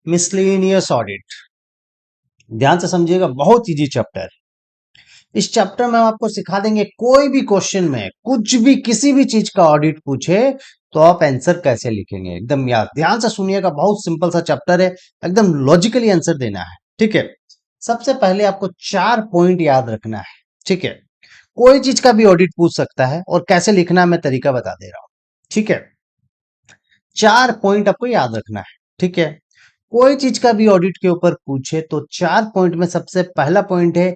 Miscellaneous audit. ध्यान से समझिएगा, बहुत इजी चैप्टर। इस चैप्टर में हम आपको सिखा देंगे कोई भी क्वेश्चन में कुछ भी किसी भी चीज का ऑडिट पूछे तो आप आंसर कैसे लिखेंगे। एकदम याद ध्यान से सुनिएगा, बहुत सिंपल सा चैप्टर है, एकदम लॉजिकली आंसर देना है। ठीक है, सबसे पहले आपको 4 पॉइंट याद रखना है। ठीक है, कोई चीज का भी ऑडिट पूछ सकता है और कैसे लिखना है मैं तरीका बता दे रहा हूं। ठीक है, 4 पॉइंट आपको याद रखना है। ठीक है, कोई चीज का भी ऑडिट के ऊपर पूछे तो 4 पॉइंट में सबसे पहला पॉइंट है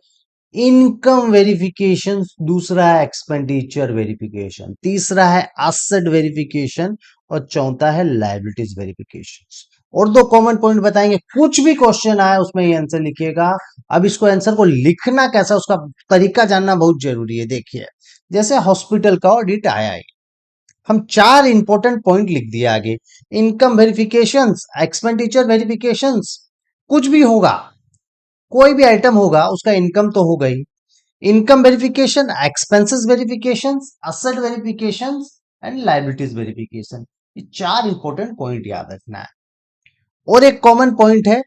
इनकम वेरिफिकेशन, दूसरा है एक्सपेंडिचर वेरिफिकेशन, तीसरा है एसेट वेरिफिकेशन और चौथा है लायबिलिटीज वेरिफिकेशन। और 2 कॉमन पॉइंट बताएंगे, कुछ भी क्वेश्चन आए उसमें ये आंसर लिखिएगा। अब इसको आंसर को लिखना कैसा, उसका तरीका जानना बहुत जरूरी है। देखिए, जैसे हॉस्पिटल का ऑडिट आया है, हम 4 इंपॉर्टेंट पॉइंट लिख दिए आगे। इनकम वेरिफिकेशंस, एक्सपेंडिचर वेरिफिकेशंस, कुछ भी होगा, कोई भी आइटम होगा उसका इनकम तो हो गई, income verification, expenses verification, asset verification and liabilities verification. ये 4 इंपॉर्टेंट पॉइंट याद रखना है। और एक कॉमन पॉइंट है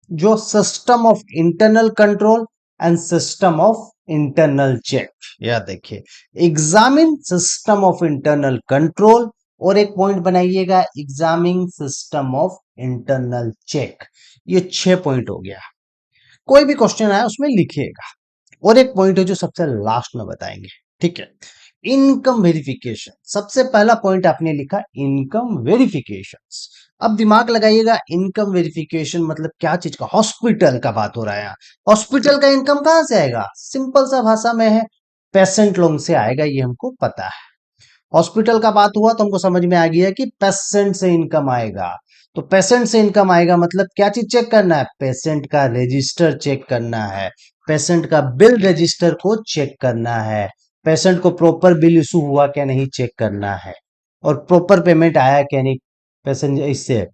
जो system of internal control and system of internal check. याद देखिए, examine system of internal control और एक पॉइंट बनाइएगा examine system of internal check. ये 6 पॉइंट हो गया। कोई भी क्वेश्चन आए उसमें लिखिएगा। और एक पॉइंट है जो सबसे लास्ट में बताएंगे। ठीक है, इनकम वेरिफिकेशन। सबसे पहला पॉइंट आपने लिखा इनकम वेरिफिकेशंस। अब दिमाग लगाइएगा, इनकम वेरिफिकेशन मतलब क्या चीज का, हॉस्पिटल का बात हो रहा है यहाँ। हॉस्पिटल का इनकम कहां से आएगा, सिंपल सा भाषा में है, पेशेंट लोन से आएगा, ये हमको पता है। हॉस्पिटल का बात हुआ तो हमको समझ में आ गया कि पेशेंट से इनकम आएगा। तो पेशेंट से इनकम आएगा मतलब क्या चीज चेक करना है, पेशेंट का रजिस्टर चेक करना है, पेशेंट का बिल रजिस्टर को चेक करना है, पेशेंट को प्रॉपर बिल इशू हुआ क्या नहीं चेक करना है, और प्रॉपर पेमेंट आया क्या नहीं पेशेंट इससे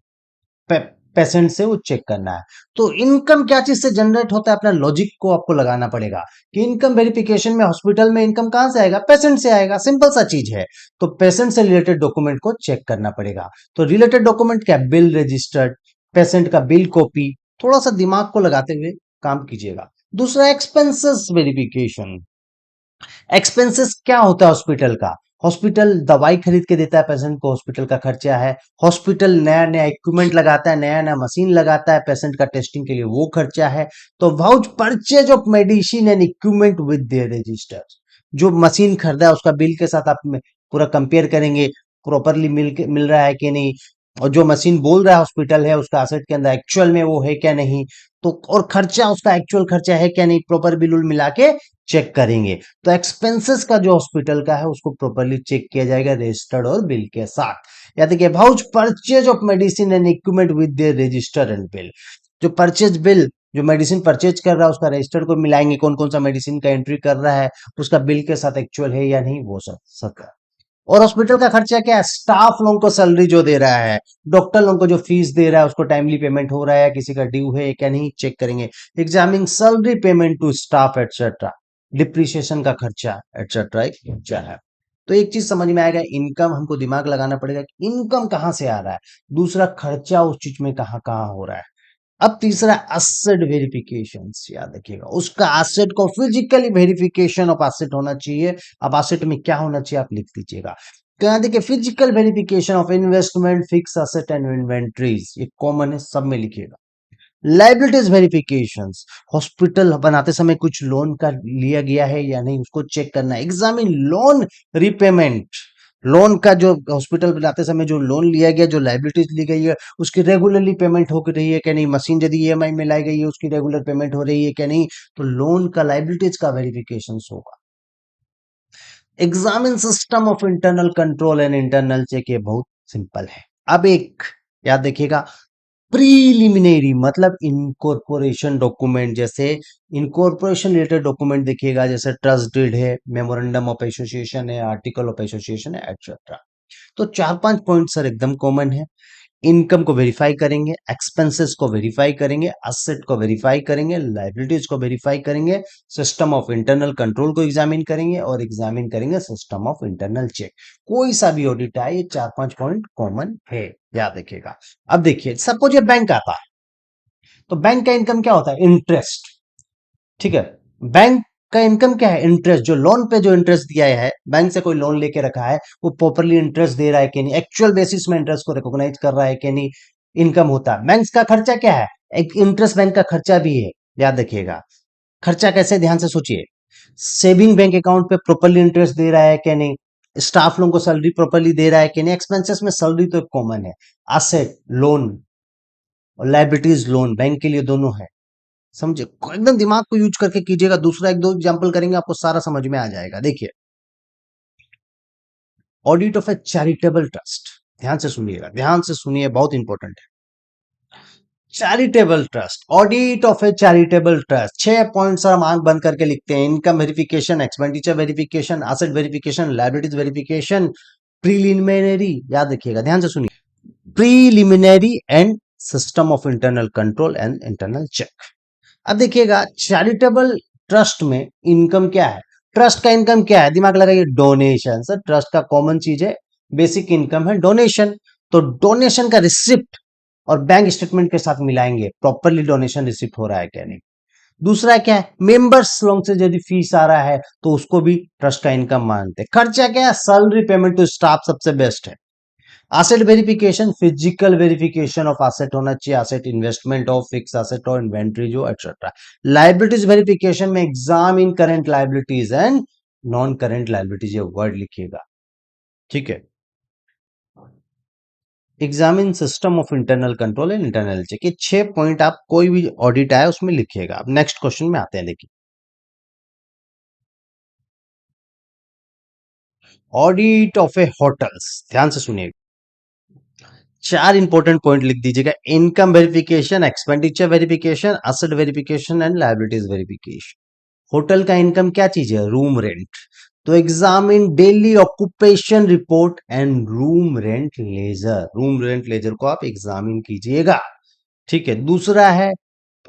पेशेंट से वो चेक करना है। तो इनकम क्या चीज से जनरेट होता है, अपना लॉजिक को आपको लगाना पड़ेगा कि इनकम वेरिफिकेशन में हॉस्पिटल में इनकम कहां से आएगा, पेशेंट से आएगा, सिंपल सा चीज है। तो पेशेंट से रिलेटेड डॉक्यूमेंट को चेक करना पड़ेगा। तो रिलेटेड डॉक्यूमेंट क्या, बिल रजिस्टर्ड, पेशेंट का बिल कॉपी। थोड़ा सा दिमाग को लगाते हुए काम कीजिएगा। दूसरा एक्सपेंसेस वेरिफिकेशन। एक्सपेंसेस क्या होता है हॉस्पिटल का, हॉस्पिटल दवाई खरीद के देता है पेशेंट को, हॉस्पिटल का खर्चा है। हॉस्पिटल नया नया इक्विपमेंट लगाता है, नया नया मशीन लगाता है पेशेंट का टेस्टिंग के लिए, वो खर्चा है। तो vouch purchase of medicine and equipment with their register. जो मशीन खरीदा है उसका बिल के साथ आप पूरा कंपेयर करेंगे, प्रॉपरली मिल रहा है कि नहीं, और जो मशीन बोल रहा है हॉस्पिटल है उसका एसेट के अंदर एक्चुअल में वो है क्या नहीं, तो और खर्चा उसका एक्चुअल खर्चा है क्या नहीं, प्रॉपर बिल मिला के चेक करेंगे। तो एक्सपेंसेस का जो हॉस्पिटल का है उसको प्रॉपरली चेक किया जाएगा रजिस्टर्ड और बिल के साथ। या देखिए, भाउच purchase of medicine and equipment with their register and bill. जो परचेज बिल, जो मेडिसिन परचेज कर रहा है उसका रजिस्टर को मिलाएंगे, कौन कौन सा मेडिसिन का एंट्री कर रहा है, उसका बिल के साथ एक्चुअल है या नहीं, वो सब। और हॉस्पिटल का खर्चा क्या है, स्टाफ लोगों को सैलरी जो दे रहा है, डॉक्टर लोगों को जो फीस दे रहा है उसको टाइमली पेमेंट हो रहा है, किसी का ड्यू है क्या नहीं चेक करेंगे। Examining salary payment to staff etcetera, depreciation का खर्चा एटसेट्रा एक खर्चा है। तो एक चीज समझ में आएगा, इनकम हमको दिमाग लगाना पड़ेगा कि इनकम कहां से आ रहा है, दूसरा खर्चा उस चीज में कहां कहां हो रहा है। अब तीसरा एसेट वेरिफिकेशन, याद रखिएगा उसका एसेट को फिजिकली वेरिफिकेशन ऑफ एसेट होना चाहिए। अब एसेट में क्या होना चाहिए आप लिख दीजिएगा। तो यहाँ देखिए, physical verification of investment, fix asset and inventories, ये कॉमन है, सब में लिखिएगा। लाइबिलिटीज वेरिफिकेशन, हॉस्पिटल बनाते समय कुछ लोन का लिया गया है या नहीं उसको चेक करना है। एग्जामिन लोन रिपेमेंट, लोन का जो हॉस्पिटल बनाते समय जो लोन लिया गया, जो लाइबिलिटीज ली गई है उसकी रेगुलरली पेमेंट हो रही है क्या नहीं, मशीन यदि ईएमआई में लाई गई है उसकी रेगुलर पेमेंट हो रही है क्या नहीं, तो लोन का लाइबिलिटीज का वेरिफिकेशन होगा। Examine system of internal control and internal check, ये बहुत सिंपल है। अब एक याद देखिएगा, प्रीलिमिनरी मतलब इनकॉर्पोरेशन डॉक्यूमेंट, जैसे इनकॉर्पोरेशन रिलेटेड डॉक्यूमेंट देखिएगा, जैसे ट्रस्ट डीड है, मेमोरेंडम ऑफ एसोसिएशन है, आर्टिकल ऑफ एसोसिएशन है एटसेट्रा। तो 4-5 पॉइंट सर एकदम कॉमन है। इनकम को वेरीफाई करेंगे, एक्सपेंसेस को वेरीफाई करेंगे, एसेट को वेरीफाई करेंगे, लाइबिलिटीज को वेरीफाई करेंगे, सिस्टम ऑफ इंटरनल कंट्रोल को एग्जामिन करेंगे और एग्जामिन करेंगे सिस्टम ऑफ इंटरनल चेक। कोई सा भी ऑडिट आए ये 4-5 पॉइंट कॉमन है, याद रखिएगा। अब देखिए, सपोज ये बैंक आता है, तो बैंक का इनकम क्या होता है? इंटरेस्ट। ठीक है, बैंक का इनकम क्या है? इंटरेस्ट। जो लोन पे जो इंटरेस्ट दिया है, बैंक से कोई लोन लेके रखा है, वो प्रॉपरली इंटरेस्ट दे रहा है कि नहीं, एक्चुअल बेसिस में इंटरेस्ट को रिकॉग्नाइज कर रहा है कि नहीं, इनकम होता है। बैंक का खर्चा क्या है? एक इंटरेस्ट बैंक का खर्चा भी है, याद रखिएगा। खर्चा कैसे, ध्यान से सोचिए। सेविंग बैंक अकाउंट पे प्रॉपरली इंटरेस्ट दे रहा है कि नहीं, स्टाफ लोगों को सैलरी प्रॉपरली दे रहा है कि नहीं, एक्सपेंसेस में सैलरी तो कॉमन है, एसेट लोन और लाइबिलिटीज लोन बैंक के लिए दोनों है। समझे, एकदम दिमाग को यूज करके कीजिएगा। दूसरा एक दो एग्जांपल करेंगे, आपको सारा समझ में आ जाएगा। देखिए, audit of a charitable trust, ध्यान से सुनिएगा, ध्यान से सुनिए, बहुत इंपॉर्टेंट है। Charitable trust, audit of a charitable trust, 6 points हम आंख बंद करके लिखते हैं। Income verification, expenditure verification, asset verification, liabilities verification, preliminary, याद रखिएगा, ध्यान से सुनिए, preliminary and system of internal control and internal check. अब देखिएगा, चैरिटेबल ट्रस्ट में इनकम क्या है? ट्रस्ट का इनकम क्या है? दिमाग लगाइए, डोनेशन। सर ट्रस्ट का कॉमन चीज है, बेसिक इनकम है डोनेशन। तो डोनेशन का रिसिप्ट और बैंक स्टेटमेंट के साथ मिलाएंगे, प्रॉपरली डोनेशन रिसिप्ट हो रहा है क्या नहीं। दूसरा क्या है? मेंबर्स लोग से यदि फीस आ रहा है तो उसको भी ट्रस्ट का इनकम मानते हैं। खर्चा क्या है? सैलरी पेमेंट टू स्टाफ सबसे बेस्ट है। Asset verification, physical verification of asset होना चाहिए, asset investment of fix asset और इन्वेंट्री जो एक्सेट्रा। लाइबिलिटीज वेरिफिकेशन में examine current liabilities and non current liabilities, ये वर्ड लिखिएगा, ठीक है। Examine system of internal control and internal check, ये 6 पॉइंट आप कोई भी ऑडिट आए उसमें लिखिएगा। अब नेक्स्ट क्वेश्चन में आते हैं, देखिए ऑडिट ऑफ ए होटल्स, ध्यान से सुनिएगा, 4 इंपॉर्टेंट पॉइंट लिख दीजिएगा। Income verification, expenditure verification, asset verification and liabilities verification. Hotel का इनकम क्या चीज है? Room rent. तो examine daily occupation report and room rent ledger, room rent ledger को आप एग्जामिन कीजिएगा, ठीक है। दूसरा है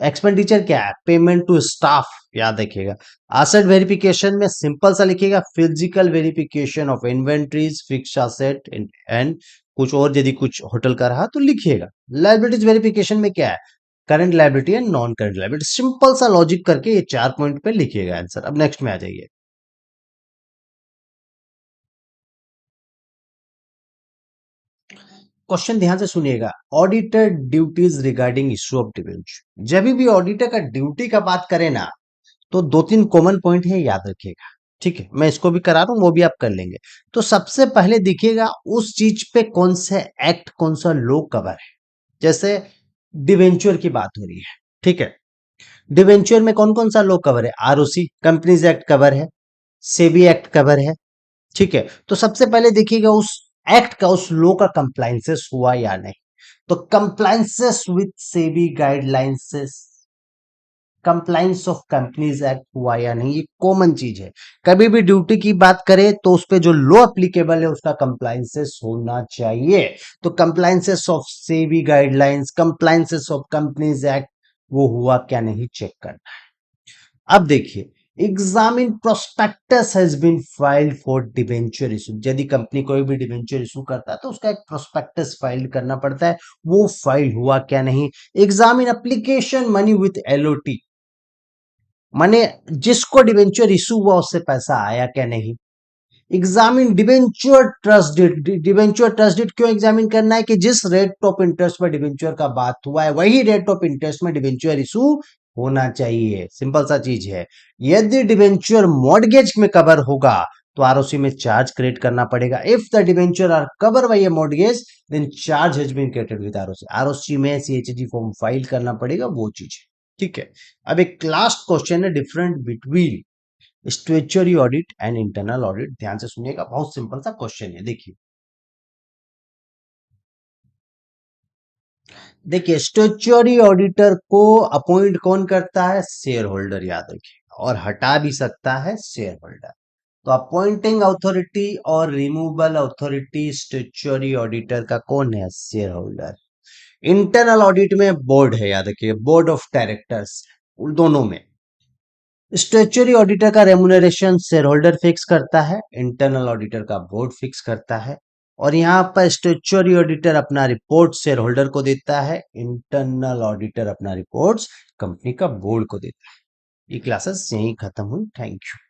एक्सपेंडिचर, क्या है? पेमेंट टू स्टाफ, याद रखिएगा। एसेट वेरिफिकेशन में सिंपल सा लिखिएगा, physical verification of inventories, fix asset and कुछ और, यदि कुछ होटल का रहा तो लिखिएगा। लायबिलिटीज वेरिफिकेशन में क्या है? Current liability and non current liability. Simple सा लॉजिक करके ये 4 पॉइंट पे लिखिएगा आंसर। अब नेक्स्ट में आ जाइए, क्वेश्चन ध्यान से सुनिएगा। Auditor duties regarding issue of debenture, जब भी ऑडिटर का ड्यूटी का बात करें ना, तो 2-3 कॉमन पॉइंट है, याद रखिएगा, ठीक है। मैं इसको भी करा रहा हूं, वो भी आप कर लेंगे। तो सबसे पहले देखिएगा उस चीज पे कौन सा एक्ट, कौन सा लॉ कवर है। जैसे डिवेंचर की बात हो रही है, ठीक है। डिवेंचर में कौन कौन सा लॉ कवर है? आरओसी, कंपनीज एक्ट कवर है, सेबी एक्ट कवर है, ठीक है। तो सबसे पहले देखिएगा उस एक्ट का, उस लॉ का कंप्लायंसेस हुआ या नहीं। तो compliances with SEBI guidelines, compliance of companies act हुआ या नहीं, ये कॉमन चीज है। कभी भी ड्यूटी की बात करें तो उस पे जो लॉ एप्लीकेबल है उसका कंप्लायंसेस होना चाहिए। तो compliances of SEBI guidelines, compliances of companies act, वो हुआ क्या नहीं चेक करना है। अब देखिए, examine prospectus has been filed for debenture issue. यदि कंपनी कोई भी डिबेंचर इशू करता है तो उसका एक प्रोस्पेक्टस फाइल करना पड़ता है, वो फाइल हुआ क्या नहीं। Examine application money with LOT, माने जिसको डिवेंचर इशू हुआ उससे पैसा आया क्या नहीं। Examine debenture trust deed, debenture trust deed क्यों एग्जामिन करना है? कि जिस रेट ऑफ इंटरेस्ट पर डिवेंचर का बात हुआ है वही रेट ऑफ इंटरेस्ट में डिवेंचर इशू होना चाहिए, सिंपल सा चीज है। यदि डिवेंचर मॉर्गेज में कवर होगा तो आरओसी में चार्ज क्रिएट करना पड़ेगा। If the debenture are cover by a mortgage then charge has been created with ROC, ROC में सीएचजी फॉर्म फाइल करना पड़ेगा, वो चीज है, ठीक है। अब एक लास्ट क्वेश्चन है, different between statutory audit and internal audit, ध्यान से सुनिएगा, बहुत सिंपल सा क्वेश्चन है। देखिए, देखिए स्टैट्यूटरी ऑडिटर को अपॉइंट कौन करता है? शेयर होल्डर, याद रखिए, और हटा भी सकता है शेयर होल्डर। तो अपॉइंटिंग अथॉरिटी और रिमूवल अथॉरिटी स्टैट्यूटरी ऑडिटर का कौन है? Share holder. इंटरनल ऑडिट में बोर्ड है, याद रखिए, बोर्ड ऑफ डायरेक्टर्स, दोनों में। स्टैट्यूटरी ऑडिटर का रेम्युनरेशन शेयर होल्डर फिक्स करता है, इंटरनल ऑडिटर का बोर्ड फिक्स करता है। और यहाँ पर स्टैट्यूटरी ऑडिटर अपना रिपोर्ट शेयर होल्डर को देता है, इंटरनल ऑडिटर अपना रिपोर्ट्स कंपनी का बोर्ड को देता है। ये क्लासेस यहीं खत्म हुई। Thank you.